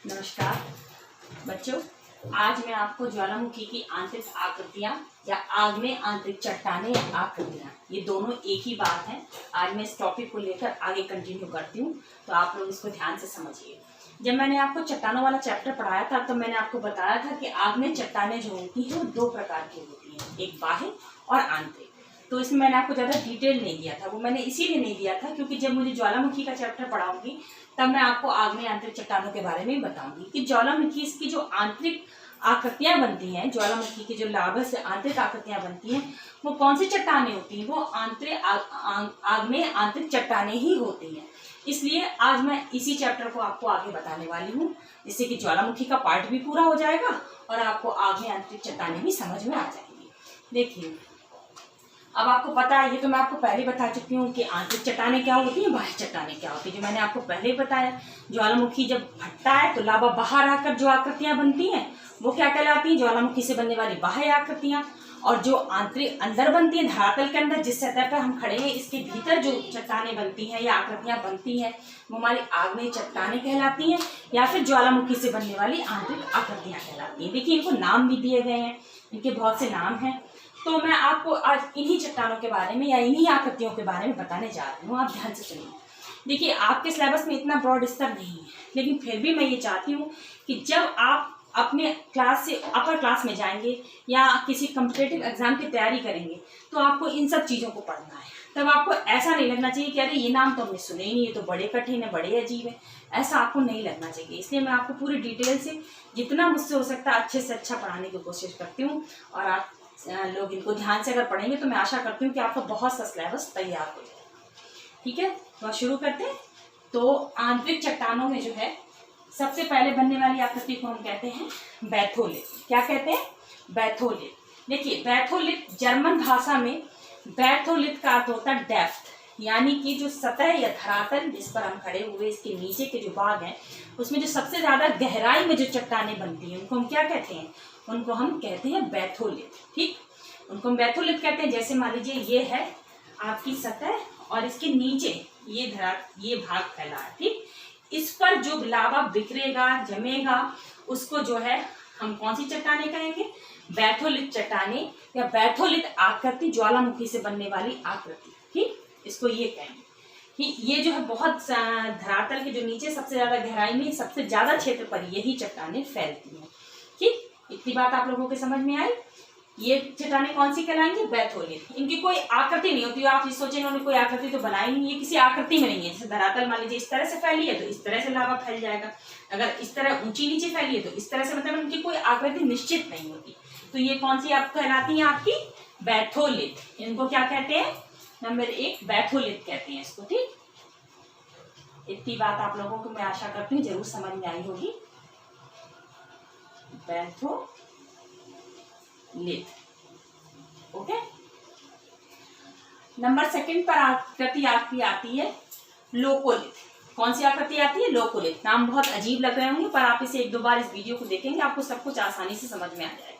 नमस्कार बच्चों, आज मैं आपको ज्वालामुखी की आंतरिक आकृतियां या आग में आंतरिक चट्टानें या आकृतियां, ये दोनों एक ही बात है। आज मैं इस टॉपिक को लेकर आगे कंटिन्यू करती हूँ, तो आप लोग इसको ध्यान से समझिए। जब मैंने आपको चट्टानों वाला चैप्टर पढ़ाया था तो मैंने आपको बताया था कि आग में चट्टानें जो होती हैं वो दो प्रकार की होती हैं, एक बाह्य और आंतरिक। तो इसमें मैंने आपको ज़्यादा डिटेल नहीं दिया था, वो मैंने इसीलिए नहीं दिया था क्योंकि जब मुझे ज्वालामुखी का चैप्टर पढ़ाऊंगी तब मैं आपको आग में आंतरिक चट्टानों के बारे में बताऊंगी कि ज्वालामुखी इसकी जो आंतरिक आकृतियां बनती हैं, ज्वालामुखी की जो लावा से आंतरिक आकृतियां बनती हैं वो कौन सी चट्टानें होती हैं, वो आंतरिक आग में आंतरिक चट्टानें ही होती हैं। इसलिए आज मैं इसी चैप्टर को आपको आगे बताने वाली हूँ, जिससे कि ज्वालामुखी का पार्ट भी पूरा हो जाएगा और आपको आग में आंतरिक चट्टानें भी समझ में आ जाएंगी। देखिए, अब आपको पता है, ये तो मैं आपको पहले बता चुकी हूँ कि आंतरिक चट्टानें क्या होती हैं, बाह्य चट्टानें क्या होती हैं। जो मैंने आपको पहले ही बताया, ज्वालामुखी जब फटता है तो लावा बाहर आकर जो आकृतियां बनती हैं वो क्या कहलाती हैं, ज्वालामुखी से बनने वाली बाह्य आकृतियां। और जो आंतरिक अंदर बनती है धरातल के अंदर, जिस सतह पर हम खड़े हैं इसके भीतर जो चट्टानें बनती हैं या आकृतियां बनती हैं वो हमारी आग्नेय चट्टानें कहलाती हैं या फिर ज्वालामुखी से बनने वाली आंतरिक आकृतियां कहलाती हैं। देखिए, इनको नाम भी दिए गए हैं, इनके बहुत से नाम हैं। तो मैं आपको आज इन्हीं चट्टानों के बारे में या इन्हीं आकृतियों के बारे में बताने जा रही हूँ। आप ध्यान से सुनिए। देखिए, आपके सिलेबस में इतना ब्रॉड स्तर नहीं है, लेकिन फिर भी मैं ये चाहती हूँ कि जब आप अपने क्लास से अपर क्लास में जाएंगे या किसी कॉम्पिटिटिव एग्जाम की तैयारी करेंगे तो आपको इन सब चीज़ों को पढ़ना है। तब आपको ऐसा नहीं लगना चाहिए कि अरे ये नाम तो हमने सुने ही नहीं, ये तो बड़े कठिन है, बड़े अजीब है। ऐसा आपको नहीं लगना चाहिए। इसलिए मैं आपको पूरी डिटेल से जितना मुझसे हो सकता है अच्छे से अच्छा पढ़ाने की कोशिश करती हूँ। और आप लोग इनको ध्यान से अगर पढ़ेंगे तो मैं आशा करती हूँ कि आपका बहुत सा सिलेबस तैयार हो जाए। ठीक है, तो शुरू करते हैं। तो आंतरिक चट्टानों में जो है सबसे पहले बनने वाली आकृति को हम कहते हैं बैथोलिथ। क्या कहते हैं? बैथोलिथ। देखिए, बैथोलिथ जर्मन भाषा में बैथोलिथ का अर्थ होता है डेप्थ, यानी कि जो सतह या धरातल जिस पर हम खड़े हुए इसके नीचे के जो भाग हैं उसमें जो सबसे ज्यादा गहराई में जो चट्टानें बनती हैं उनको हम क्या कहते हैं? उनको हम कहते हैं बैथोलिथ। ठीक, उनको हम बैथोलिथ कहते हैं। जैसे मान लीजिए ये है आपकी सतह और इसके नीचे ये भाग फैला है। ठीक, इस पर जो लावा बिखरेगा, जमेगा, उसको जो है हम कौन सी चट्टानें कहेंगे? बैथोलिथ चट्टानें या बैथोलिथ आकृति, ज्वालामुखी से बनने वाली आकृति। ठीक, इसको ये कहेंगे कि ये जो है बहुत धरातल के जो नीचे सबसे ज्यादा गहराई में सबसे ज्यादा क्षेत्र पर यही चट्टानें फैलती हैं। ठीक, इतनी बात आप लोगों के समझ में आई। ये चट्टानें कौन सी कहलाएंगी? बैथोलिथ। इनकी कोई आकृति नहीं होती। आप सोचें इन्होंने कोई आकृति तो बनाई नहीं, ये किसी आकृति में नहीं है। जैसे धरातल मान लीजिए इस तरह से फैली है तो इस तरह से लावा फैल जाएगा, अगर इस तरह ऊंची नीचे फैली है तो इस तरह से, मतलब इनकी कोई आकृति निश्चित नहीं होती। तो ये कौन सी आप कहलाती है? आपकी बैथोलिथ। इनको क्या कहते हैं? नंबर 1 बैथोलिथ कहते हैं इसको। ठीक, इतनी बात आप लोगों को मैं आशा करती हूँ जरूर समझ में आई होगी। बैथोलिथ। ओके, नंबर 2 पर आकृति आपकी आती है लोकोलिथ। कौन सी आकृति आती है? लोकोलिथ। नाम बहुत अजीब लग रहे होंगे पर आप इसे 1-2 बार इस वीडियो को देखेंगे आपको सब कुछ आसानी से समझ में आ जाएगा।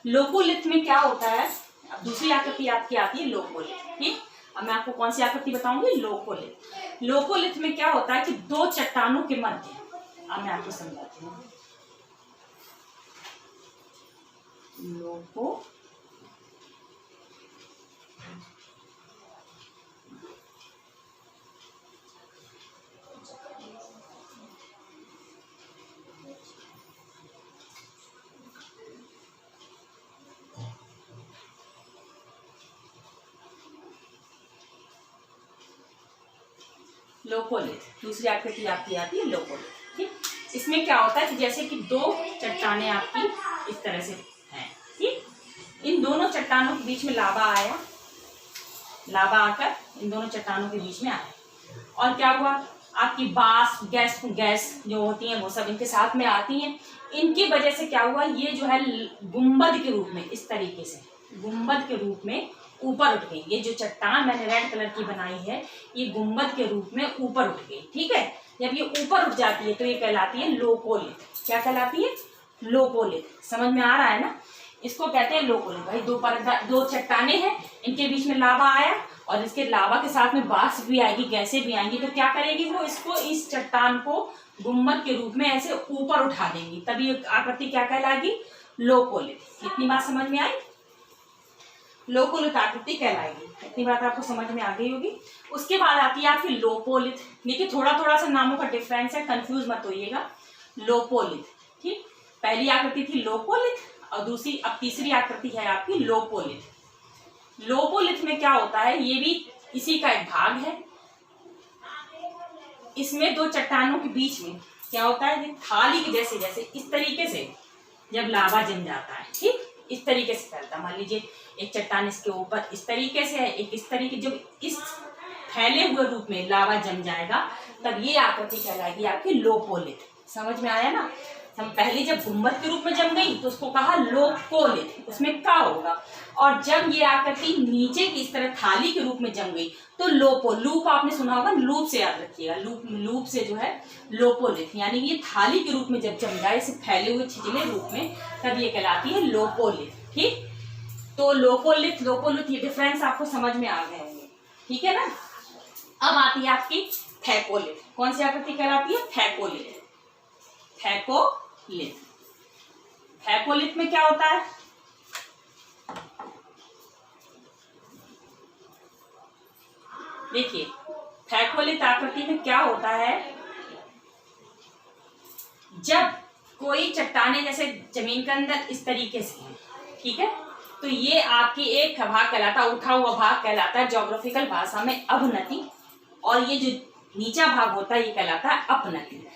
लोकोलिथ में क्या होता है? अब दूसरी आकृति आपकी आती है लोकोलिथ। ठीक, अब मैं आपको कौन सी आकृति बताऊंगी? लोकोलिथ। लोकोलिथ में क्या होता है कि दो चट्टानों के मध्य, अब मैं आपको समझाती हूँ। लोकोलिथ दूसरी आकृति आपकी आती है लोकोलिथ। ठीक, इसमें क्या होता है कि जैसे कि दो चट्टानें आपकी इस तरह से हैं। ठीक, इन दोनों चट्टानों के बीच में लावा आया, लावा आकर इन दोनों चट्टानों के बीच में आया और क्या हुआ? आपकी बांस, गैस जो होती हैं वो सब इनके साथ में आती हैं। इनकी वजह से क्या हुआ? ये जो है गुंबद के रूप में, इस तरीके से गुंबद के रूप में ऊपर उठ गई। ये जो चट्टान मैंने रेड कलर की बनाई है ये गुंबद के रूप में ऊपर उठ गई। ठीक है, जब ये ऊपर उठ जाती है तो ये कहलाती है लोकोलिथ। क्या कहलाती है? लोकोलिथ। समझ में आ रहा है ना? इसको कहते हैं लोकोलिथ। भाई दो चट्टानें हैं, इनके बीच में लावा आया और इसके लावा के साथ में वाष्प भी आएगी, गैसें भी आएंगी, तो क्या करेगी वो, इसको, इस चट्टान को गुम्बद के रूप में ऐसे ऊपर उठा देंगी, तभी आकृति क्या कहलाएगी, लोपोलिथ। इतनी बात समझ में आई, लोपोलिथ आकृति कहलाएगी। इतनी बात आपको समझ में आ गई होगी। उसके बाद आती है आपकी लोपोलिथ। देखिए थोड़ा थोड़ा सा नामों का डिफरेंस है, कंफ्यूज मत होइएगा। लोपोलिथ, ठीक, पहली आकृति थी लोपोलिथ और दूसरी, अब तीसरी आकृति है आपकी लोपोलिथ। लोपोलिथ में क्या होता है, ये भी इसी का एक भाग है। इसमें दो चट्टानों के बीच में क्या होता है, थाली के जैसे, जैसे इस तरीके से जब लावा जम जाता है, ठीक, इस तरीके से फैलता है। मान लीजिए एक चट्टान इसके ऊपर इस तरीके से है, एक इस तरीके, जब इस फैले हुए रूप में लावा जम जाएगा तब ये आकृति कहलाएगी आपकी लोपोलिथ। समझ में आया ना। हम पहले जब गुम्बद के रूप में जम गई तो उसको कहा लोपोलिथ, उसमें का होगा। और जब ये आकृति नीचे की इस तरह थाली के रूप में जम गई तो लोपो, लूप आपने सुना होगा, लूप से याद रखिएगा, लूप से जो है लोपोलिथ, यानी ये थाली के रूप में जब जम जाए इसे फैले हुए छिछले रूप में, तब ये कहलाती है लोपोलिथ। ठीक, तो लोपोलिथ ये डिफरेंस आपको समझ में आ गए होंगे, ठीक है ना। अब आती है आपकी थैकोलिथ। कौन सी आकृति कहलाती है, थैकोलिथ। थैकोलिथ में क्या होता है, देखिए थैकोलिथ आकृति में क्या होता है, जब कोई चट्टाने जैसे जमीन के अंदर इस तरीके से है, ठीक है, तो ये आपकी एक भाग कहलाता है, उठा हुआ भाग कहलाता है ज्योग्राफिकल भाषा में अवनति, और ये जो नीचा भाग होता है ये कहलाता है अपनति।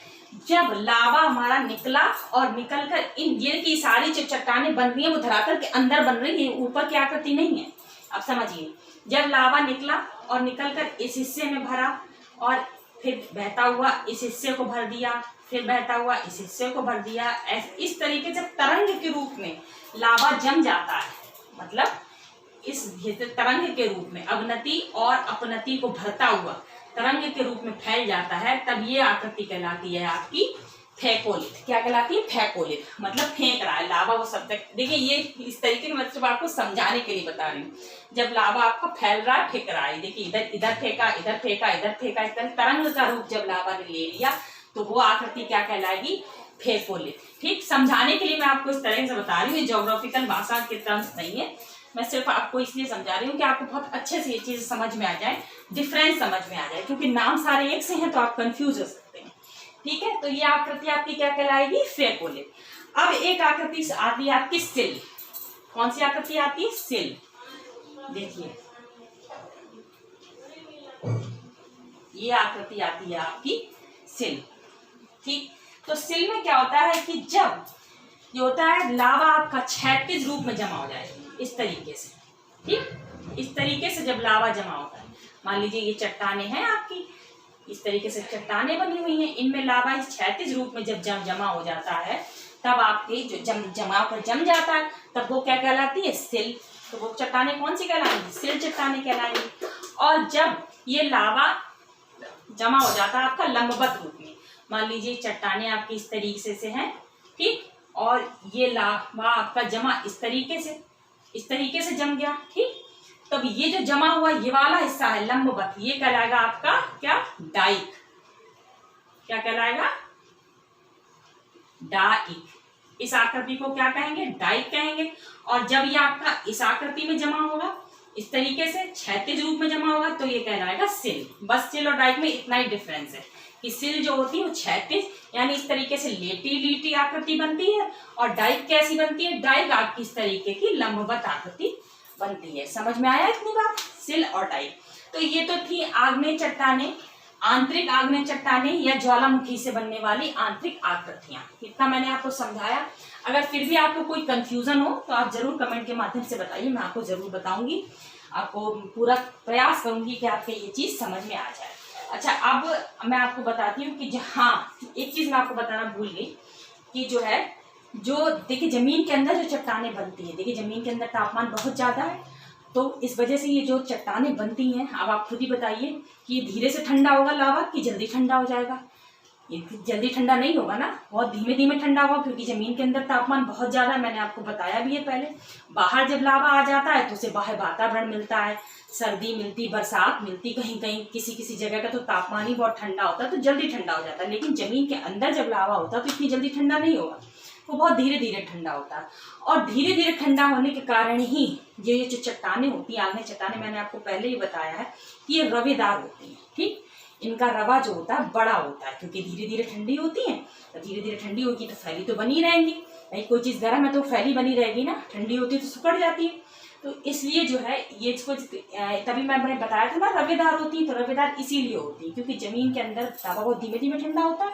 जब लावा हमारा निकला और निकलकर इन ये की सारी जो चट्टानें बन रही है वो धरातल के अंदर बन रही है, ऊपर की आकृति नहीं है। अब समझिए, जब लावा निकला और निकलकर इस हिस्से में भरा और फिर बहता हुआ इस हिस्से को भर दिया, फिर बहता हुआ इस हिस्से को भर दिया, इस तरीके से तरंग के रूप में लावा जम जाता है, मतलब इस तरंग के रूप में अवनति और अपनति को भरता हुआ तरंग के रूप में फैल जाता है, तब ये आकृति कहलाती है आपकी थैकोलिथ। क्या कहलाती है, थैकोलिथ, मतलब फेंक रहा है लावा वो शब्द। देखिए ये इस तरीके के मतलब आपको समझाने के लिए बता रही हूँ। जब लावा आपका फैल रहा है, फेंक रहा है, देखिए इधर इधर फेंका, इधर फेंका, इधर फेंका, इस तरह तरंग का रूप जब लावा ने ले लिया तो वो आकृति क्या कहलाएगी, थैकोलिथ। ठीक, समझाने के लिए मैं आपको इस तरह से बता रही हूँ, ज्योग्राफिकल भाषा के टर्म्स नहीं है, मैं सिर्फ आपको इसलिए समझा रही हूँ कि आपको बहुत अच्छे से ये चीज समझ में आ जाए, डिफरेंस समझ में आ जाए, क्योंकि नाम सारे एक से हैं तो आप कंफ्यूज हो सकते हैं। ठीक है, तो ये आकृति आपकी क्या कहलाएगी, थैकोलिथ। अब एक आकृति आती है आपकी सिल। कौन सी आकृति आती है, सिल। देखिए ये आकृति आती है आपकी सिल। ठीक, तो सिल में क्या होता है कि जब ये होता है लावा आपका क्षैतिज रूप में जमा हो जाए इस तरीके से, ठीक, इस तरीके से जब लावा जमा होता है, मान लीजिए ये चट्टाने हैं आपकी, इस तरीके से चट्टाने बनी हुई हैं, इनमें लावा इस क्षैतिज रूप में जब जमा हो जाता है तब आपके जो जम जाता है तब वो क्या कहलाती है, सिल। तो वो चट्टाने कौन सी कहलाएंगी, सिल चट्टाने कहलाएंगी। और जब ये लावा जमा हो जाता है आपका लंबवत रूप में, मान लीजिए चट्टाने आपकी इस तरीके से हैं, ठीक, और ये लावा आपका जमा इस तरीके से जम गया, ठीक, तब ये जो जमा हुआ ये वाला हिस्सा है लंबवत, ये कहलाएगा आपका क्या, डाइक। क्या कहलाएगा, डाइक। इस आकृति को क्या कहेंगे, डाइक कहेंगे। और जब ये आपका इस आकृति में जमा होगा, इस तरीके से क्षैतिज रूप में जमा होगा, तो ये कहलाएगा सिल। बस सिल और डाइक में इतना ही डिफरेंस है कि सिल जो होती है वो क्षैतिज यानी इस तरीके से लेटी आकृति बनती है, और डाइक कैसी बनती है, डाइक आपकी इस तरीके की लंबवत आकृति बनती है। समझ में आया इतनी बात, सिल और डाइक। तो ये तो थी आग्नेय चट्टाने, आंतरिक आग्नेय चट्टाने या ज्वालामुखी से बनने वाली आंतरिक आकृतियां। इतना मैंने आपको समझाया। अगर फिर भी आपको कोई कंफ्यूजन हो तो आप जरूर कमेंट के माध्यम से बताइए, मैं आपको जरूर बताऊंगी, आपको पूरा प्रयास करूंगी कि आपके ये चीज समझ में आ जाए। अच्छा, अब मैं आपको बताती हूँ कि हाँ, एक चीज मैं आपको बताना भूल गई कि जो देखिए जमीन के अंदर जो चट्टानें बनती है, देखिए जमीन के अंदर तापमान बहुत ज्यादा है, तो इस वजह से ये जो चट्टानें बनती हैं, अब आप खुद ही बताइए कि ये धीरे से ठंडा होगा लावा कि जल्दी ठंडा हो जाएगा। ये जल्दी ठंडा नहीं होगा ना, बहुत धीमे धीमे ठंडा होगा, क्योंकि जमीन के अंदर तापमान बहुत ज़्यादा है। मैंने आपको बताया भी है पहले। बाहर जब लावा आ जाता है तो उसे बाहर वातावरण मिलता है, सर्दी मिलती, बरसात मिलती, कहीं कहीं किसी किसी जगह का तो तापमान ही बहुत ठंडा होता है, तो जल्दी ठंडा हो जाता है। लेकिन जमीन के अंदर जब लावा होता है तो इतनी जल्दी ठंडा नहीं होगा, वो बहुत धीरे धीरे ठंडा होता है। और धीरे धीरे ठंडा होने के कारण ही ये जो चट्टानें होती हैं, आग्नेय चट्टानें, मैंने आपको पहले ही बताया है कि ये रवेदार होती हैं। ठीक, इनका रवा जो होता है बड़ा होता है, क्योंकि धीरे धीरे ठंडी होती है। तो धीरे धीरे ठंडी होगी तो फैली तो बनी रहेंगी, नहीं कोई चीज़ गर्म है तो फैली बनी रहेगी ना, ठंडी होती है तो सिकुड़ जाती है। तो इसलिए जो है ये इसको, तभी मैंने बताया था ना रवेदार होती है। तो रवेदार इसीलिए होती है क्योंकि जमीन के अंदर तावा बहुत धीमे धीमे ठंडा होता है,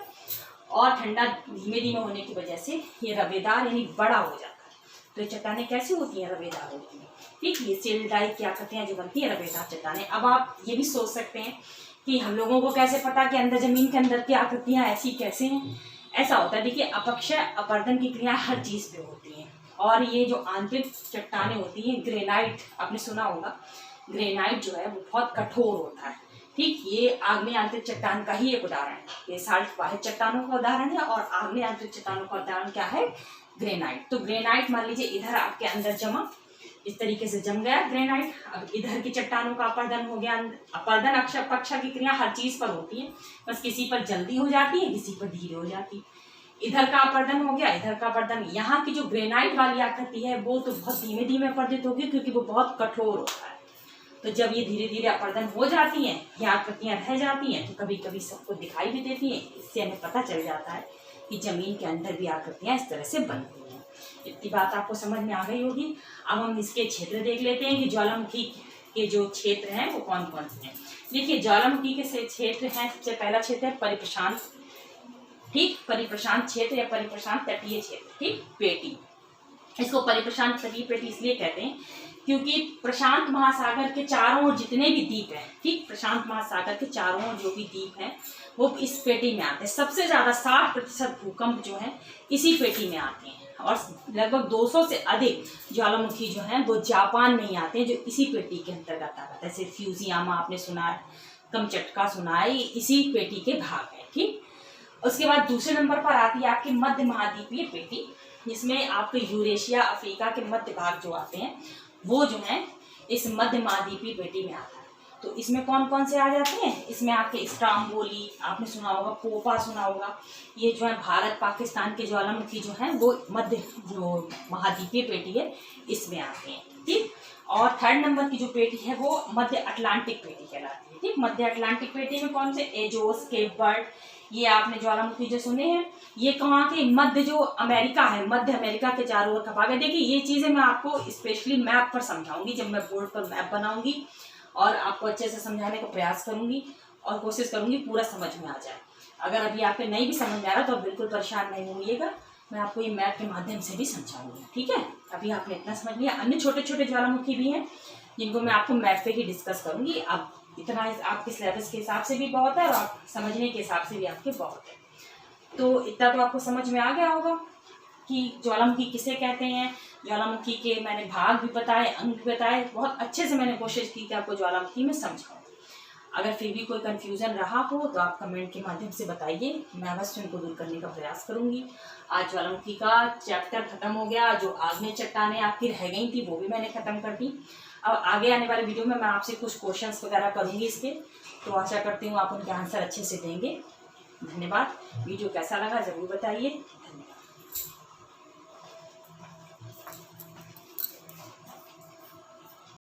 और ठंडा धीमे धीमे होने की वजह से ये रवेदार यानी बड़ा हो जाता है। तो ये चट्टानें कैसे होती हैं? रवेदार होती हैं। ठीक, ये सिल्ट की आकृतियाँ जो बनती हैं रवेदार चट्टानें। अब आप ये भी सोच सकते हैं कि हम लोगों को कैसे पता कि अंदर जमीन के अंदर की आकृतियाँ ऐसी कैसे हैं? ऐसा होता है, देखिए अपक्षय अपर्दन की क्रियाएं हर चीज़ पे होती हैं। और ये जो आंतरिक चट्टानें होती हैं, ग्रेनाइट आपने सुना होगा, ग्रेनाइट जो है वो बहुत कठोर होता है। ठीक, ये आग्नेय आंतरिक चट्टान का ही एक उदाहरण है। ये साल्ट बाह्य चट्टानों का उदाहरण है, और आग्नेय आंतरिक चट्टानों का उदाहरण क्या है? ग्रेनाइट। तो ग्रेनाइट मान लीजिए इधर आपके अंदर जमा, इस तरीके से जम गया ग्रेनाइट। अब इधर की चट्टानों का अपर्दन हो गया। अपर्दन अक्षय अपक्षय की क्रिया हर चीज पर होती है, बस किसी पर जल्दी हो जाती है, किसी पर धीरे हो जाती है। इधर का अपर्दन हो गया, इधर का अपर्दन। यहाँ की जो ग्रेनाइट वाली आकृति है वो तो बहुत धीमे धीमे अपर्दित होगी, क्योंकि वो बहुत कठोर होता है। तो जब ये धीरे धीरे अपर्दन हो जाती हैं, ये आकृतियां रह जाती हैं, तो कभी कभी सबको दिखाई भी देती हैं। इससे हमें पता चल जाता है कि जमीन के अंदर भी आकृतियां इस तरह से बनती हैं। इतनी बात आपको समझ में आ गई होगी। अब हम इसके क्षेत्र देख लेते हैं कि ज्वालामुखी के जो क्षेत्र हैं वो कौन कौन से हैं। देखिए, ज्वालामुखी के क्षेत्र हैं, सबसे पहला क्षेत्र है परिप्रशांत। ठीक, परिप्रशांत क्षेत्र या परिप्रशांत तटीय क्षेत्र। ठीक, पेटी, इसको परिप्रशांत तटीय पेटी इसलिए कहते हैं क्योंकि प्रशांत महासागर के चारों ओर जितने भी द्वीप हैं, ठीक, प्रशांत महासागर के चारों ओर जो भी द्वीप हैं वो इस पेटी में आते हैं। सबसे ज्यादा 60% भूकंप जो है इसी पेटी में आते हैं, और लगभग 200 से अधिक ज्वालामुखी जो है वो जापान में ही आते हैं, जो इसी पेटी के अंतर्गत आता है। जैसे फ्यूजियामा आपने सुना है, कमचटका सुना है, ये इसी पेटी के भाग है। ठीक, उसके बाद दूसरे नंबर पर आती है आपकी मध्य महाद्वीपीय पेटी, जिसमें आपके यूरेशिया, अफ्रीका के मध्य भाग जो आते हैं वो जो है इस मध्य महाद्वीपीय पेटी में आता है। तो इसमें कौन कौन से आ जाते हैं? इसमें आपके स्ट्रोम्बोली आपने सुना होगा, पोपा सुना होगा। ये जो है भारत पाकिस्तान के ज्वालामुखी जो है वो मध्य जो महाद्वीपीय पेटी है इसमें आते हैं। ठीक, और थर्ड नंबर की जो पेटी है वो मध्य अटलांटिक पेटी कहलाती है। ठीक, मध्य अटलांटिक पेटी में कौन से? एजोस, केप बर्ड, ये आपने ज्वालामुखी जो सुने हैं, ये कहाँ के? मध्य जो अमेरिका है, मध्य अमेरिका के चारों ओर का भाग है। देखिए, ये चीजें मैं आपको स्पेशली मैप पर समझाऊंगी, जब मैं बोर्ड पर मैप बनाऊंगी और आपको अच्छे से समझाने का प्रयास करूंगी और कोशिश करूंगी पूरा समझ में आ जाए। अगर अभी आपके नहीं भी समझ में आ रहा तो आप बिल्कुल परेशान नहीं होइएगा, मैं आपको ये मैप के माध्यम से भी समझाऊंगी। ठीक है, अभी आपने इतना समझ लिया। अन्य छोटे छोटे ज्वालामुखी भी हैं जिनको मैं आपको मैप पे ही डिस्कस करूंगी। अब इतना आपके सिलेबस के हिसाब से भी बहुत है और आप समझने के हिसाब से भी आपके बहुत है। तो इतना तो आपको समझ में आ गया होगा कि ज्वालामुखी किसे कहते हैं। ज्वालामुखी के मैंने भाग भी बताए, अंग भी बताए, बहुत अच्छे से मैंने कोशिश की कि आपको ज्वालामुखी में समझाऊं। अगर फिर भी कोई कंफ्यूजन रहा हो तो आप कमेंट के माध्यम से बताइए, मैं अवश्य उनको दूर करने का प्रयास करूंगी। आज ज्वालामुखी का चैप्टर खत्म हो गया। जो आग्नेय चट्टानें आपकी रह गई थी वो भी मैंने खत्म कर दी। अब आगे आने वाले वीडियो में मैं आपसे कुछ क्वेश्चंस वगैरह करूंगी इसके, तो आशा करती हूँ आप उनके आंसर अच्छे से देंगे। धन्यवाद। वीडियो कैसा लगा जरूर बताइए। धन्यवाद।